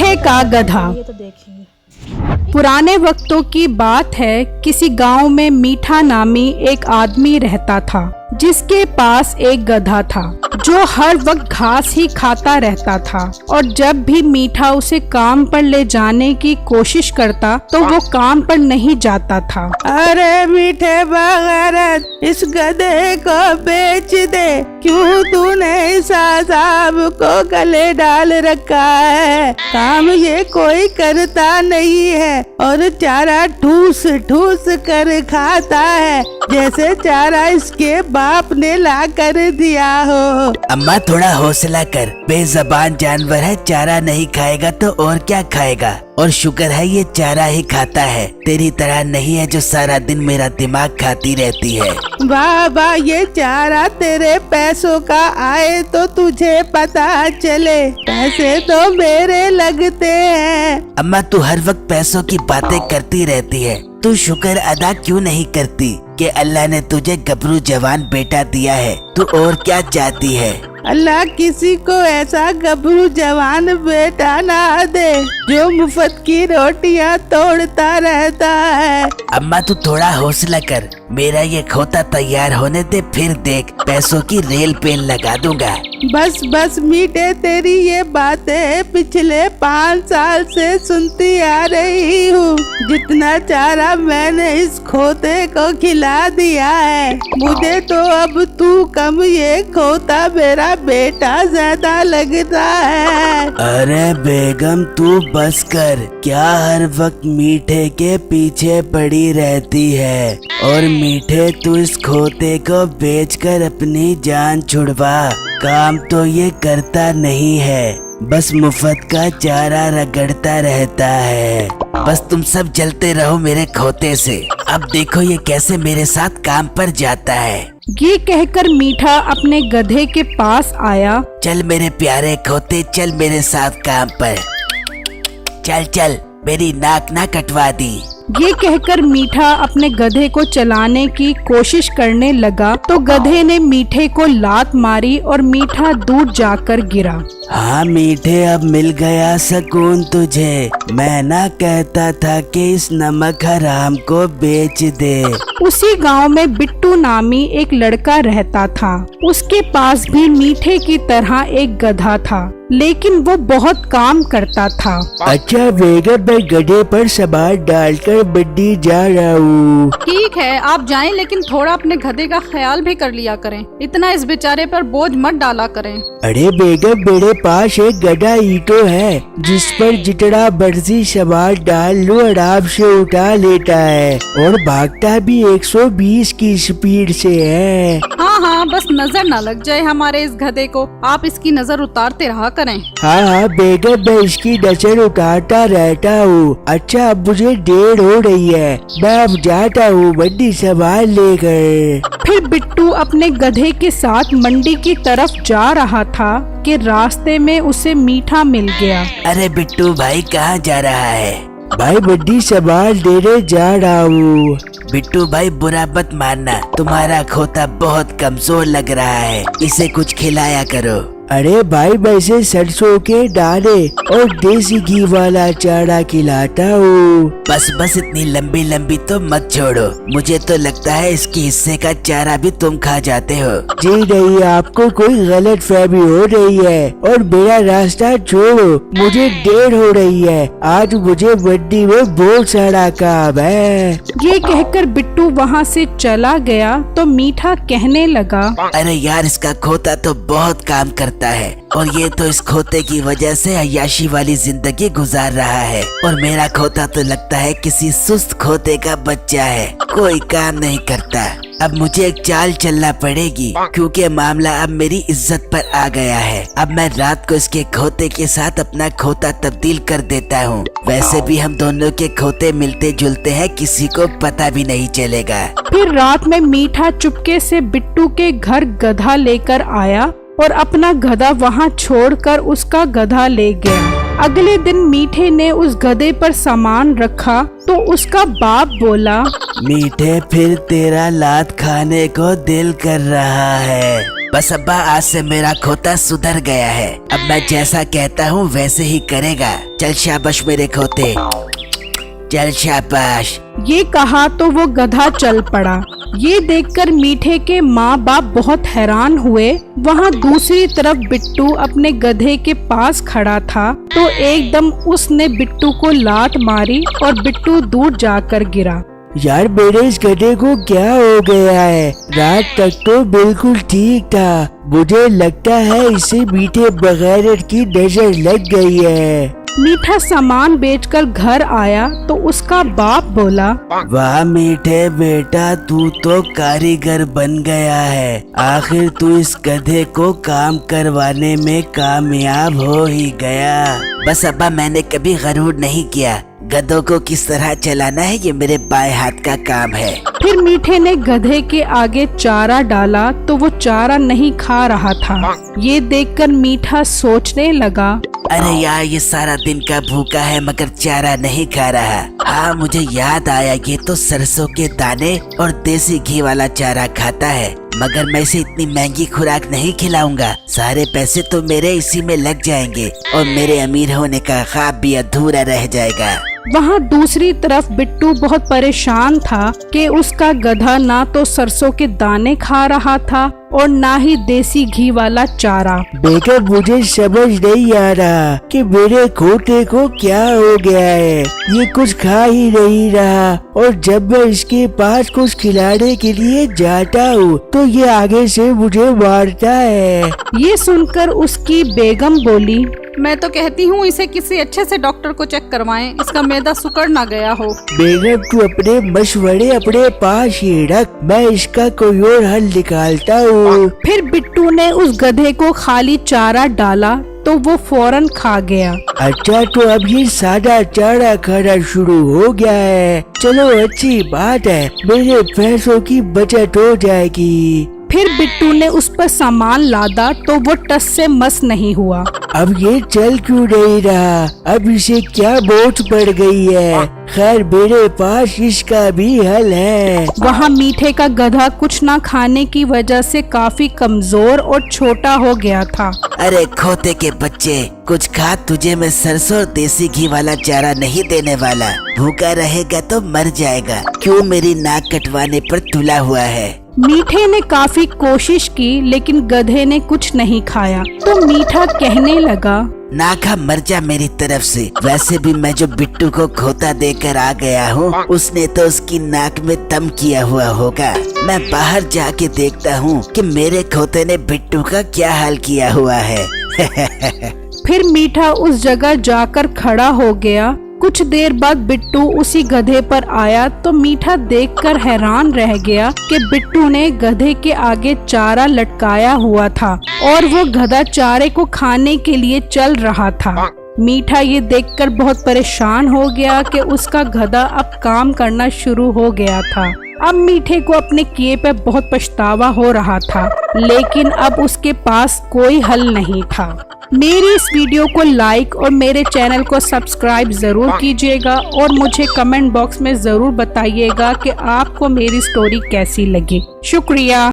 मीठे का गधा। पुराने वक्तों की बात है, किसी गांव में मीठा नामी एक आदमी रहता था, जिसके पास एक गधा था जो हर वक्त घास ही खाता रहता था। और जब भी मीठा उसे काम पर ले जाने की कोशिश करता तो वो काम पर नहीं जाता था। अरे मीठे बगैरत, इस गधे को बेच दे, क्यों तूने इस साहब को गले डाल रखा है? काम ये कोई करता नहीं है और चारा ठूस ठूस कर खाता है, जैसे चारा इसके बाप ने ला कर दिया हो। अम्मा थोड़ा हौसला कर, बेज़बान जानवर है, चारा नहीं खाएगा तो और क्या खाएगा? और शुक्र है ये चारा ही खाता है, तेरी तरह नहीं है जो सारा दिन मेरा दिमाग खाती रहती है। वाह वाह, ये चारा तेरे पैसों का आए तो तुझे पता चले, पैसे तो मेरे लगते हैं। अम्मा तू हर वक्त पैसों की बातें करती रहती है, तू शुक्र अदा क्यों नहीं करती कि अल्लाह ने तुझे गबरू जवान बेटा दिया है? तू और क्या चाहती है? अल्लाह किसी को ऐसा गबरू जवान बेटा ना दे जो मुफ्त की रोटियां तोड़ता रहता है। अम्मा तू थोड़ा हौसला कर, मेरा ये खोता तैयार होने दे, फिर देख पैसों की रेल पेल लगा दूंगा। बस बस मीठे, तेरी ये बातें पिछले 5 साल से सुनती आ रही हूँ। जितना चारा मैंने इस खोते को खिला दिया है, मुझे तो अब तू कम, ये खोता मेरा बेटा ज्यादा लगता है। अरे बेगम तू बस कर, क्या हर वक्त मीठे के पीछे पड़ी रहती है? और मीठे तू इस खोते को बेचकर अपनी जान छुड़वा। काम तो ये करता नहीं है, बस मुफ्त का चारा रगड़ता रहता है। बस तुम सब जलते रहो मेरे खोते से। अब देखो ये कैसे मेरे साथ काम पर जाता है। ये कहकर मीठा अपने गधे के पास आया। चल मेरे प्यारे खोते, चल मेरे साथ काम पर। चल चल, मेरी नाक ना कटवा दी। ये कहकर मीठा अपने गधे को चलाने की कोशिश करने लगा तो गधे ने मीठे को लात मारी और मीठा दूर जाकर गिरा। हाँ मीठे, अब मिल गया सुकून तुझे। मैं ना कहता था कि इस नमक हराम को बेच दे। उसी गांव में बिट्टू नामी एक लड़का रहता था। उसके पास भी मीठे की तरह एक गधा था, लेकिन वो बहुत काम करता था। अच्छा बेगम, मैं गधे पर सामान डालकर बड्डी जा रहा हूँ। ठीक है आप जाएं, लेकिन थोड़ा अपने गधे का ख्याल भी कर लिया करें, इतना इस बेचारे पर बोझ मत डाला करें। अरे बेगम, मेरे पास एक गधा ही तो है जिस पर जितना मर्जी सामान डाल लो आराम से उठा लेता है और भागता भी 120 की स्पीड से है। हाँ बस नजर न लग जाए हमारे इस गधे को, आप इसकी नजर उतारते रहा करें। हाँ बेगम, मैं इसकी नजर उतारता रहता हूँ। अच्छा अब मुझे देर हो रही है, मैं अब जाता हूँ मंडी सामान लेकर। फिर बिट्टू अपने गधे के साथ मंडी की तरफ जा रहा था कि रास्ते में उसे मीठा मिल गया। अरे बिट्टू भाई कहाँ जा रहा है? भाई मंडी सामान लेने जा रहा हूँ। बिट्टू भाई बुरा मत मानना, तुम्हारा खोता बहुत कमजोर लग रहा है, इसे कुछ खिलाया करो। अरे भाई, मैं इसे सरसों के दाने और देसी घी वाला चारा खिलाता हूँ। बस इतनी लंबी लंबी तो मत छोड़ो, मुझे तो लगता है इसके हिस्से का चारा भी तुम खा जाते हो। जी नहीं, आपको कोई गलत फहमी हो रही है और मेरा रास्ता छोड़ो, मुझे देर हो रही है। आज मुझे मंडी में बहुत सारा काम है। ये कहकर बिट्टू वहाँ से चला गया तो मीठा कहने लगा, अरे यार, इसका खोता तो बहुत काम करता है और ये तो इस खोते की वजह से अय्याशी वाली जिंदगी गुजार रहा है और मेरा खोता तो लगता है किसी सुस्त खोते का बच्चा है, कोई काम नहीं करता। अब मुझे एक चाल चलना पड़ेगी क्योंकि मामला अब मेरी इज्जत पर आ गया है। अब मैं रात को इसके खोते के साथ अपना खोता तब्दील कर देता हूँ। वैसे भी हम दोनों के खोते मिलते जुलते हैं, किसी को पता भी नहीं चलेगा। फिर रात में मीठा चुपके से बिट्टू के घर गधा लेकर आया और अपना गधा वहाँ छोड़कर उसका गधा ले गया। अगले दिन मीठे ने उस गधे पर सामान रखा तो उसका बाप बोला, मीठे, फिर तेरा लात खाने को दिल कर रहा है। बस अब्बा आज से मेरा खोता सुधर गया है। अब मैं जैसा कहता हूँ वैसे ही करेगा। चल शाबाश मेरे खोते, चल शाबाश। ये कहा तो वो गधा चल पड़ा। ये देखकर मीठे के माँ बाप बहुत हैरान हुए। वहाँ दूसरी तरफ बिट्टू अपने गधे के पास खड़ा था तो एकदम उसने बिट्टू को लात मारी और बिट्टू दूर जाकर गिरा। यार मेरे इस गधे को क्या हो गया है? रात तक तो बिल्कुल ठीक था। मुझे लगता है इसे मीठे बगैरत की नजर लग गई है। मीठा सामान बेचकर घर आया तो उसका बाप बोला, वाह मीठे बेटा, तू तो कारीगर बन गया है। आखिर तू इस गधे को काम करवाने में कामयाब हो ही गया। बस अब्बा मैंने कभी गरूर नहीं किया। गधों को किस तरह चलाना है ये मेरे बाएं हाथ का काम है। फिर मीठे ने गधे के आगे चारा डाला तो वो चारा नहीं खा रहा था। ये देखकर मीठा सोचने लगा, अरे यार ये सारा दिन का भूखा है मगर चारा नहीं खा रहा। हाँ मुझे याद आया, ये तो सरसों के दाने और देसी घी वाला चारा खाता है। मगर मैं इसे इतनी महंगी खुराक नहीं खिलाऊंगा। सारे पैसे तो मेरे इसी में लग जाएंगे और मेरे अमीर होने का ख्वाब भी अधूरा रह जाएगा। वहाँ दूसरी तरफ बिट्टू बहुत परेशान था कि उसका गधा ना तो सरसों के दाने खा रहा था और ना ही देसी घी वाला चारा। बेटा मुझे समझ नहीं आ रहा कि मेरे खोते को क्या हो गया है। ये कुछ खा ही नहीं रहा और जब मैं इसके पास कुछ खिलाने के लिए जाता हूँ तो ये आगे से मुझे मारता है। ये सुनकर उसकी बेगम बोली, मैं तो कहती हूँ इसे किसी अच्छे से डॉक्टर को चेक करवाएं, इसका मैदा सुकड़ ना गया हो। बेगम तू अपने मशवरे अपने पास ही रख, मैं इसका कोई और हल निकालता हूँ। फिर बिट्टू ने उस गधे को खाली चारा डाला तो वो फौरन खा गया। अच्छा तो अब ये सादा चारा खाना शुरू हो गया है। चलो अच्छी बात है, मेरे पैसों की बचत हो जाएगी। फिर बिट्टू ने उस पर सामान लादा तो वो टस से मस नहीं हुआ। अब ये चल क्यों नहीं रहा? अब इसे क्या बोझ पड़ गई है? खैर मेरे पास इसका भी हल है। वहाँ मीठे का गधा कुछ ना खाने की वजह से काफी कमजोर और छोटा हो गया था। अरे खोते के बच्चे, कुछ खा, तुझे मैं सरसों और देसी घी वाला चारा नहीं देने वाला। भूखा रहेगा तो मर जाएगा। क्यों मेरी नाक कटवाने पर तुला हुआ है? मीठे ने काफी कोशिश की लेकिन गधे ने कुछ नहीं खाया तो मीठा कहने लगा, ना खा मर जा मेरी तरफ से। वैसे भी मैं जो बिट्टू को खोता देकर आ गया हूँ उसने तो उसकी नाक में दम किया हुआ होगा। मैं बाहर जाके देखता हूँ कि मेरे खोते ने बिट्टू का क्या हाल किया हुआ है। फिर मीठा उस जगह जाकर खड़ा हो गया। कुछ देर बाद बिट्टू उसी गधे पर आया तो मीठा देखकर हैरान रह गया कि बिट्टू ने गधे के आगे चारा लटकाया हुआ था और वो गधा चारे को खाने के लिए चल रहा था। मीठा ये देखकर बहुत परेशान हो गया कि उसका गधा अब काम करना शुरू हो गया था। अब मीठे को अपने किए पे बहुत पछतावा हो रहा था लेकिन अब उसके पास कोई हल नहीं था। मेरी इस वीडियो को लाइक और मेरे चैनल को सब्सक्राइब जरूर कीजिएगा और मुझे कमेंट बॉक्स में जरूर बताइएगा कि आपको मेरी स्टोरी कैसी लगी। शुक्रिया।